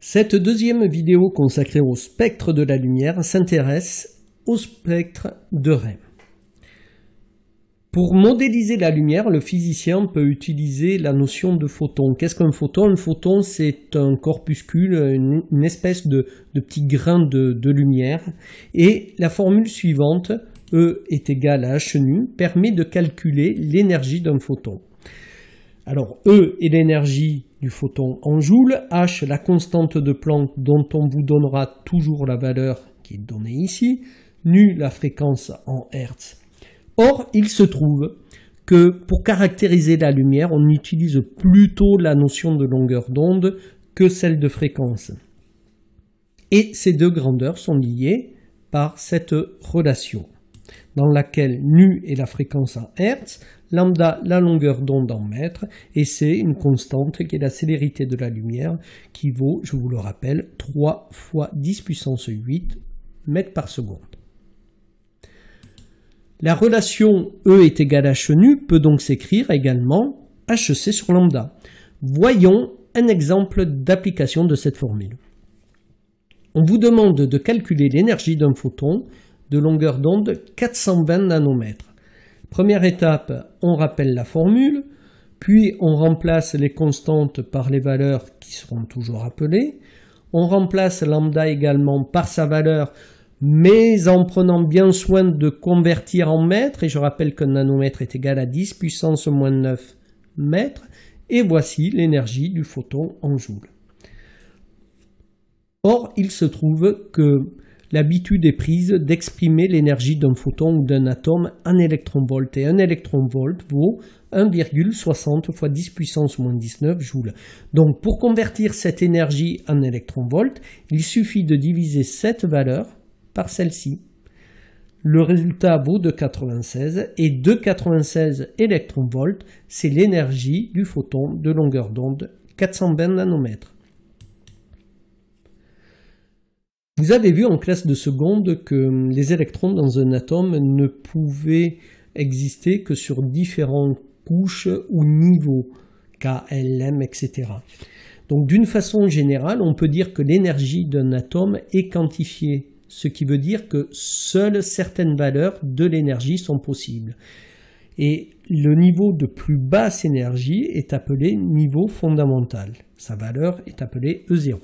Cette deuxième vidéo consacrée au spectre de la lumière s'intéresse au spectre de REM. Pour modéliser la lumière, le physicien peut utiliser la notion de photon. Qu'est-ce qu'un photon? Un photon, c'est un corpuscule, une espèce de petit grain de lumière. Et la formule suivante, E est égal à h nu, permet de calculer l'énergie d'un photon. Alors, E est l'énergie du photon en joules, H la constante de Planck dont on vous donnera toujours la valeur qui est donnée ici, nu la fréquence en Hertz. Or, il se trouve que pour caractériser la lumière, on utilise plutôt la notion de longueur d'onde que celle de fréquence. Et ces deux grandeurs sont liées par cette relation, dans laquelle nu est la fréquence en Hertz, lambda la longueur d'onde en mètres, et c'est une constante qui est la célérité de la lumière, qui vaut, je vous le rappelle, 3 fois 10 puissance 8 mètres par seconde. La relation E est égale à h nu peut donc s'écrire également hc sur lambda. Voyons un exemple d'application de cette formule. On vous demande de calculer l'énergie d'un photon de longueur d'onde 420 nanomètres. Première étape, on rappelle la formule, puis on remplace les constantes par les valeurs qui seront toujours appelées. On remplace lambda également par sa valeur, mais en prenant bien soin de convertir en mètres, et je rappelle qu'un nanomètre est égal à 10 puissance moins 9 mètres, et voici l'énergie du photon en joules. Or, il se trouve que l'habitude est prise d'exprimer l'énergie d'un photon ou d'un atome en électronvolts, et un électronvolt vaut 1,60 fois 10 puissance moins 19 joules. Donc pour convertir cette énergie en électronvolts, il suffit de diviser cette valeur par celle-ci. Le résultat vaut 2,96 et 2,96 électronvolts, c'est l'énergie du photon de longueur d'onde 420 nanomètres. Vous avez vu en classe de seconde que les électrons dans un atome ne pouvaient exister que sur différentes couches ou niveaux, K, L, M, etc. Donc d'une façon générale, on peut dire que l'énergie d'un atome est quantifiée, ce qui veut dire que seules certaines valeurs de l'énergie sont possibles. Et le niveau de plus basse énergie est appelé niveau fondamental. Sa valeur est appelée E0.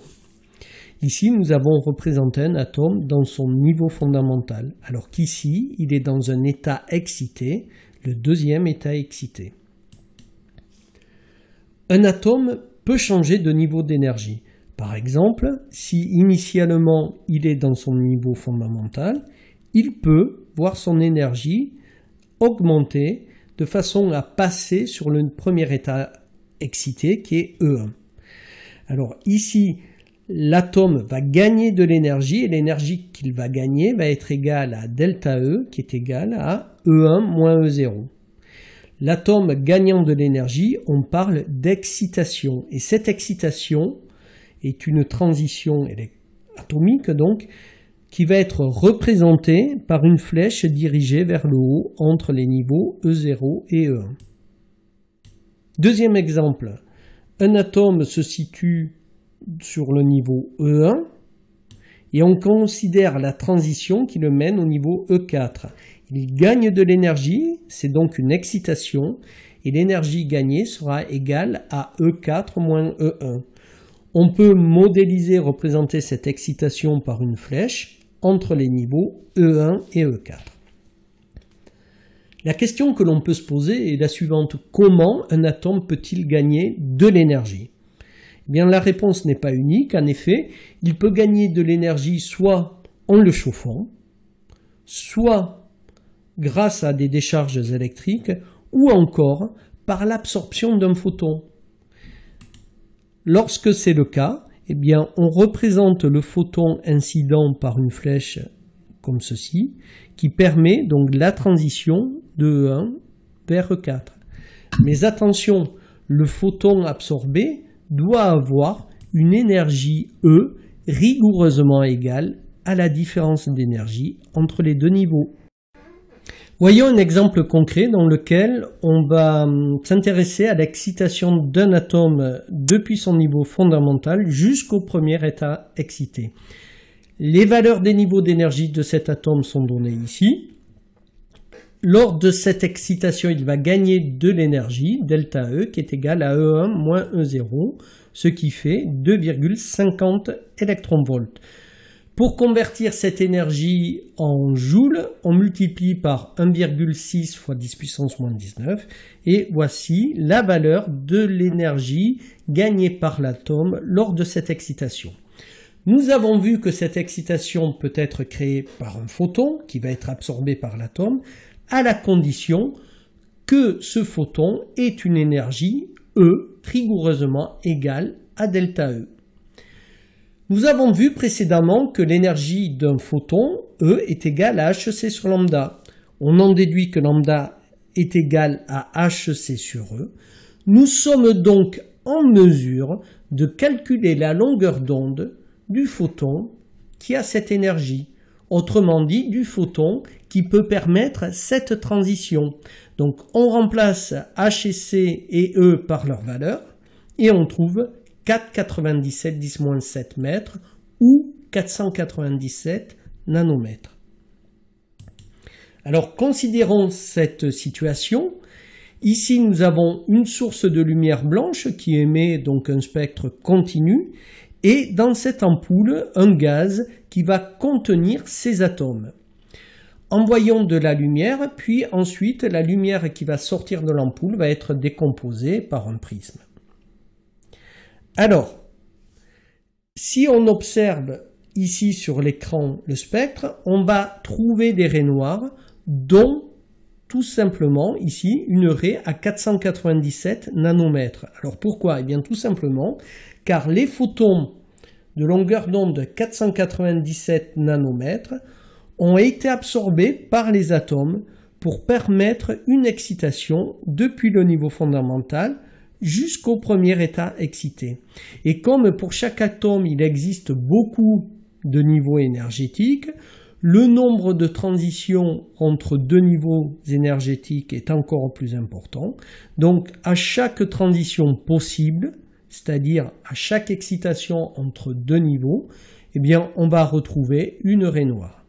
Ici, nous avons représenté un atome dans son niveau fondamental, alors qu'ici, il est dans un état excité, le deuxième état excité. Un atome peut changer de niveau d'énergie. Par exemple, si initialement il est dans son niveau fondamental, il peut voir son énergie augmenter de façon à passer sur le premier état excité qui est E1. Alors ici, l'atome va gagner de l'énergie et l'énergie qu'il va gagner va être égale à delta E qui est égal à E1 moins E0. L'atome gagnant de l'énergie, on parle d'excitation et cette excitation est une transition atomique donc qui va être représentée par une flèche dirigée vers le haut entre les niveaux E0 et E1. Deuxième exemple, un atome se situe sur le niveau E1 et on considère la transition qui le mène au niveau E4. Il gagne de l'énergie, c'est donc une excitation et l'énergie gagnée sera égale à E4 moins E1. On peut modéliser, représenter cette excitation par une flèche entre les niveaux E1 et E4. La question que l'on peut se poser est la suivante. Comment un atome peut-il gagner de l'énergie? Eh bien, la réponse n'est pas unique. En effet, il peut gagner de l'énergie soit en le chauffant, soit grâce à des décharges électriques, ou encore par l'absorption d'un photon. Lorsque c'est le cas, eh bien, on représente le photon incident par une flèche comme ceci, qui permet donc la transition de E1 vers E4. Mais attention, le photon absorbé doit avoir une énergie E rigoureusement égale à la différence d'énergie entre les deux niveaux. Voyons un exemple concret dans lequel on va s'intéresser à l'excitation d'un atome depuis son niveau fondamental jusqu'au premier état excité. Les valeurs des niveaux d'énergie de cet atome sont données ici. Lors de cette excitation, il va gagner de l'énergie, delta E, qui est égal à E1 moins E0, ce qui fait 2,50 électronvolts. Pour convertir cette énergie en joules, on multiplie par 1,6 fois 10 puissance moins 19 et voici la valeur de l'énergie gagnée par l'atome lors de cette excitation. Nous avons vu que cette excitation peut être créée par un photon qui va être absorbé par l'atome à la condition que ce photon ait une énergie E rigoureusement égale à delta E. Nous avons vu précédemment que l'énergie d'un photon, E, est égale à hc sur lambda. On en déduit que lambda est égal à hc sur E. Nous sommes donc en mesure de calculer la longueur d'onde du photon qui a cette énergie. Autrement dit, du photon qui peut permettre cette transition. Donc on remplace hc et E par leur valeur et on trouve 4,97 10-7 mètres ou 497 nanomètres. Alors considérons cette situation. Ici nous avons une source de lumière blanche qui émet donc un spectre continu et dans cette ampoule un gaz qui va contenir ces atomes. Envoyons de la lumière, puis ensuite la lumière qui va sortir de l'ampoule va être décomposée par un prisme. Alors, si on observe ici sur l'écran le spectre, on va trouver des raies noires, dont tout simplement ici une raie à 497 nanomètres. Alors pourquoi? Eh bien tout simplement car les photons de longueur d'onde de 497 nanomètres ont été absorbés par les atomes pour permettre une excitation depuis le niveau fondamental jusqu'au premier état excité. Et comme pour chaque atome il existe beaucoup de niveaux énergétiques, le nombre de transitions entre deux niveaux énergétiques est encore plus important. Donc à chaque transition possible, c'est-à-dire à chaque excitation entre deux niveaux, eh bien on va retrouver une raie noire.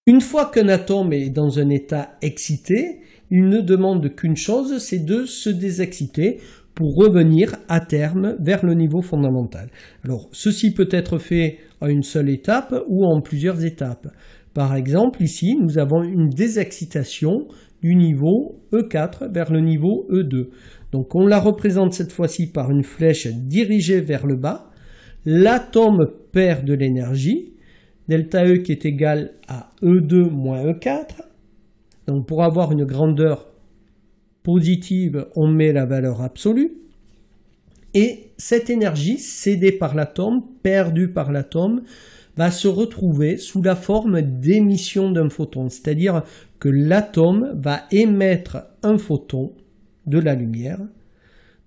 Une fois qu'un atome est dans un état excité, il ne demande qu'une chose, c'est de se désexciter pour revenir à terme vers le niveau fondamental. Alors ceci peut être fait à une seule étape ou en plusieurs étapes. Par exemple ici nous avons une désexcitation du niveau E4 vers le niveau E2. Donc on la représente cette fois-ci par une flèche dirigée vers le bas. L'atome perd de l'énergie, delta E qui est égal à E2 moins E4. Donc pour avoir une grandeur positive, on met la valeur absolue. Et cette énergie cédée par l'atome, perdue par l'atome, va se retrouver sous la forme d'émission d'un photon. C'est-à-dire que l'atome va émettre un photon de la lumière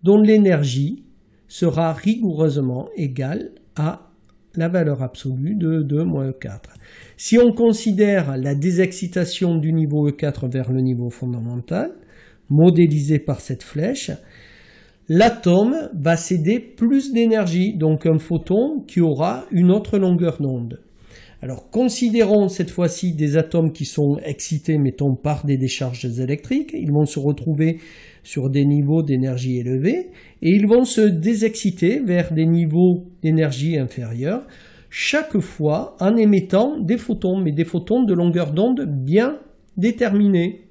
dont l'énergie sera rigoureusement égale à la valeur absolue de E2 moins E4. Si on considère la désexcitation du niveau E4 vers le niveau fondamental, modélisée par cette flèche, l'atome va céder plus d'énergie, donc un photon qui aura une autre longueur d'onde. Alors considérons cette fois-ci des atomes qui sont excités, mettons, par des décharges électriques. Ils vont se retrouver sur des niveaux d'énergie élevés et ils vont se désexciter vers des niveaux d'énergie inférieurs, chaque fois en émettant des photons, mais des photons de longueur d'onde bien déterminée.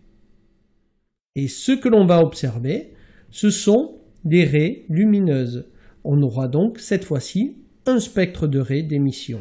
Et ce que l'on va observer, ce sont des raies lumineuses. On aura donc cette fois-ci un spectre de raies d'émission.